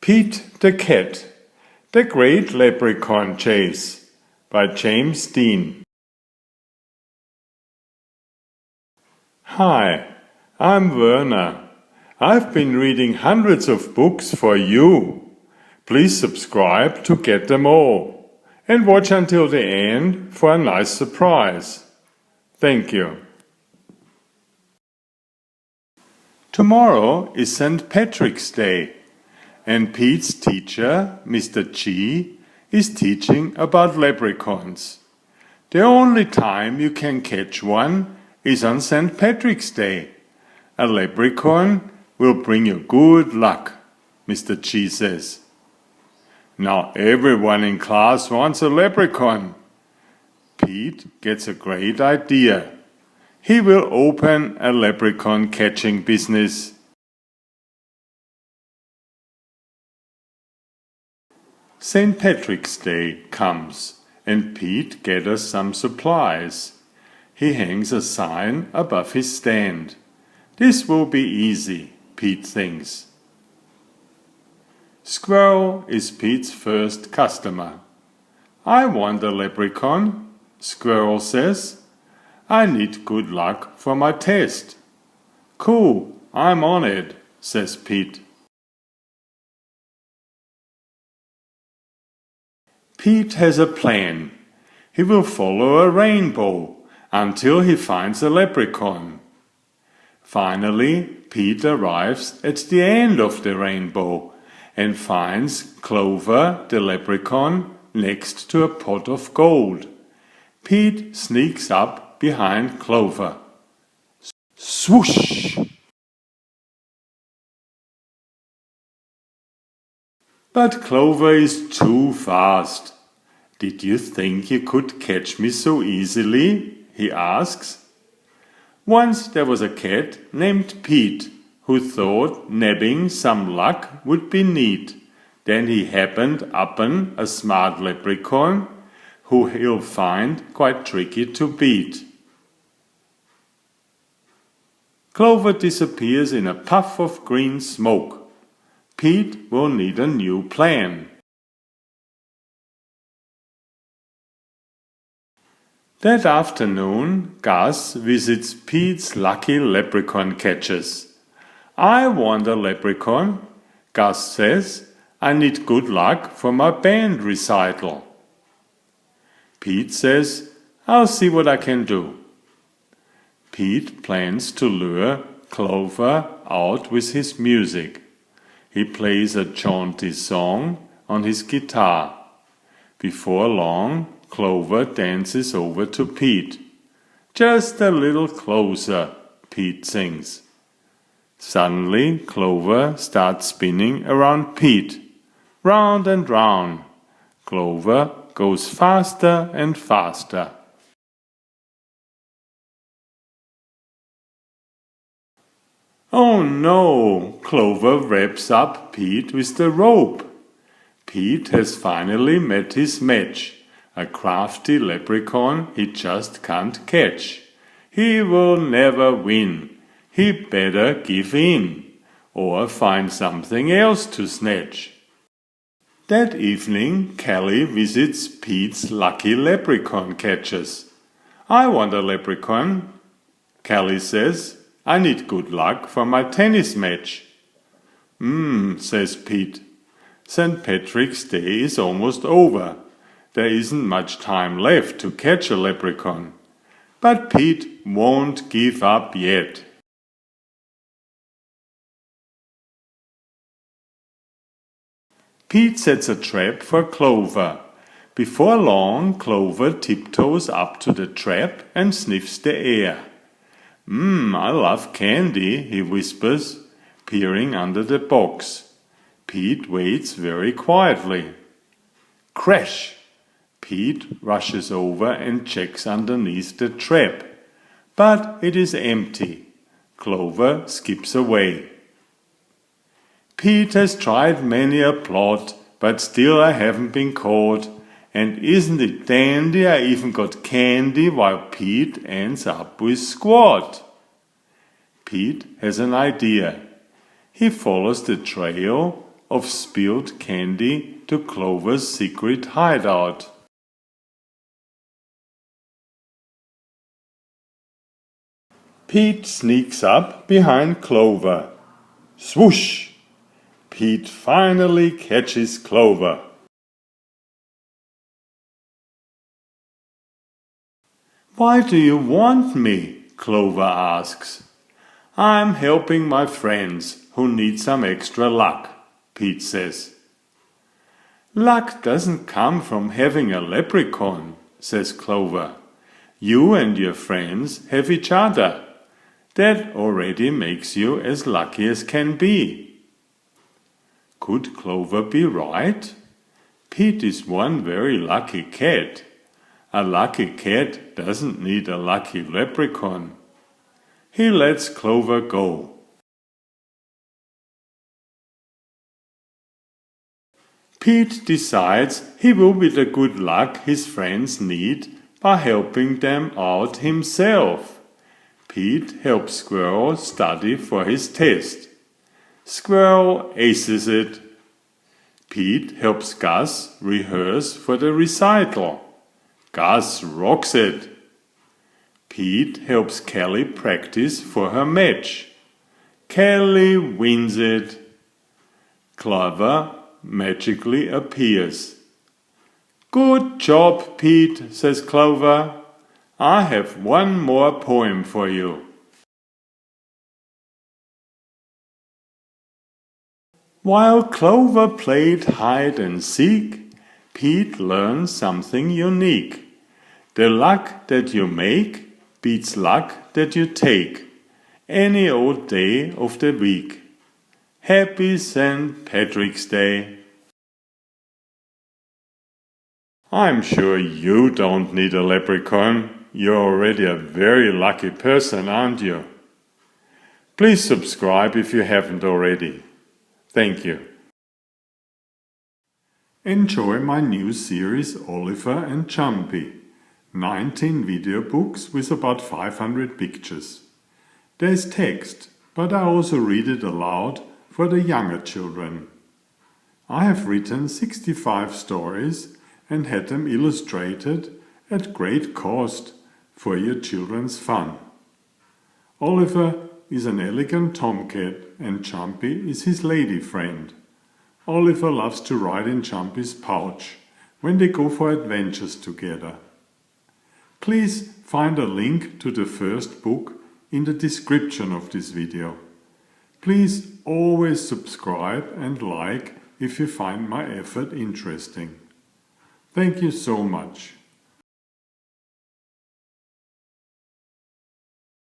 Pete the Cat, The Great Leprechaun Chase by James Dean. Hi, I'm Werner. I've been reading hundreds of books for you. Please subscribe to get them all and watch until the end for a nice surprise. Thank you. Tomorrow is St. Patrick's Day, and Pete's teacher, Mr. G, is teaching about leprechauns. The only time you can catch one is on St. Patrick's Day. A leprechaun will bring you good luck, Mr. G says. Now everyone in class wants a leprechaun. Pete gets a great idea. He will open a leprechaun catching business. St. Patrick's Day comes, and Pete gathers some supplies. He hangs a sign above his stand. This will be easy, Pete thinks. Squirrel is Pete's first customer. I want a leprechaun, Squirrel says. I need good luck for my test. Cool, I'm on it, says Pete. Pete has a plan. He will follow a rainbow until he finds a leprechaun. Finally, Pete arrives at the end of the rainbow and finds Clover the leprechaun next to a pot of gold. Pete sneaks up behind Clover. Swoosh! But Clover is too fast. Did you think you could catch me so easily? He asks. Once there was a cat named Pete who thought nabbing some luck would be neat. Then he happened upon a smart leprechaun who he'll find quite tricky to beat. Clover disappears in a puff of green smoke. Pete will need a new plan. That afternoon, Gus visits Pete's lucky leprechaun catchers. I want a leprechaun, Gus says. I need good luck for my band recital. Pete says, I'll see what I can do. Pete plans to lure Clover out with his music. He plays a jaunty song on his guitar. Before long, Clover dances over to Pete. Just a little closer, Pete sings. Suddenly, Clover starts spinning around Pete. Round and round. Clover goes faster and faster. Oh no! Clover wraps up Pete with the rope. Pete has finally met his match, a crafty leprechaun he just can't catch. He will never win. He better give in, or find something else to snatch. That evening, Callie visits Pete's lucky leprechaun catchers. I want a leprechaun, Callie says. I need good luck for my tennis match. Says Pete. St. Patrick's Day is almost over. There isn't much time left to catch a leprechaun. But Pete won't give up yet. Pete sets a trap for Clover. Before long, Clover tiptoes up to the trap and sniffs the air. I love candy, he whispers, peering under the box. Pete waits very quietly. Crash! Pete rushes over and checks underneath the trap. But it is empty. Clover skips away. Pete has tried many a plot, but still I haven't been caught. And isn't it dandy I even got candy while Pete ends up with squat? Pete has an idea. He follows the trail of spilled candy to Clover's secret hideout. Pete sneaks up behind Clover. Swoosh! Pete finally catches Clover. "Why do you want me?" Clover asks. "I'm helping my friends who need some extra luck," Pete says. "Luck doesn't come from having a leprechaun," says Clover. "You and your friends have each other. That already makes you as lucky as can be." Could Clover be right? Pete is one very lucky cat. A lucky cat doesn't need a lucky leprechaun. He lets Clover go. Pete decides he will be the good luck his friends need by helping them out himself. Pete helps Squirrel study for his test. Squirrel aces it. Pete helps Gus rehearse for the recital. Gus rocks it. Pete helps Kelly practice for her match. Kelly wins it. Clover magically appears. "Good job, Pete," says Clover. "I have one more poem for you." While Clover played hide and seek, Pete learned something unique. The luck that you make beats luck that you take, any old day of the week. Happy St. Patrick's Day. I'm sure you don't need a leprechaun. You're already a very lucky person, aren't you? Please subscribe if you haven't already. Thank you. Enjoy my new series Oliver and Jumpy. 19 video books with about 500 pictures. There's text, but I also read it aloud for the younger children. I have written 65 stories and had them illustrated at great cost for your children's fun. Oliver is an elegant tomcat and Jumpy is his lady friend. Oliver loves to ride in Jumpy's pouch when they go for adventures together. Please find a link to the first book in the description of this video. Please always subscribe and like if you find my effort interesting. Thank you so much.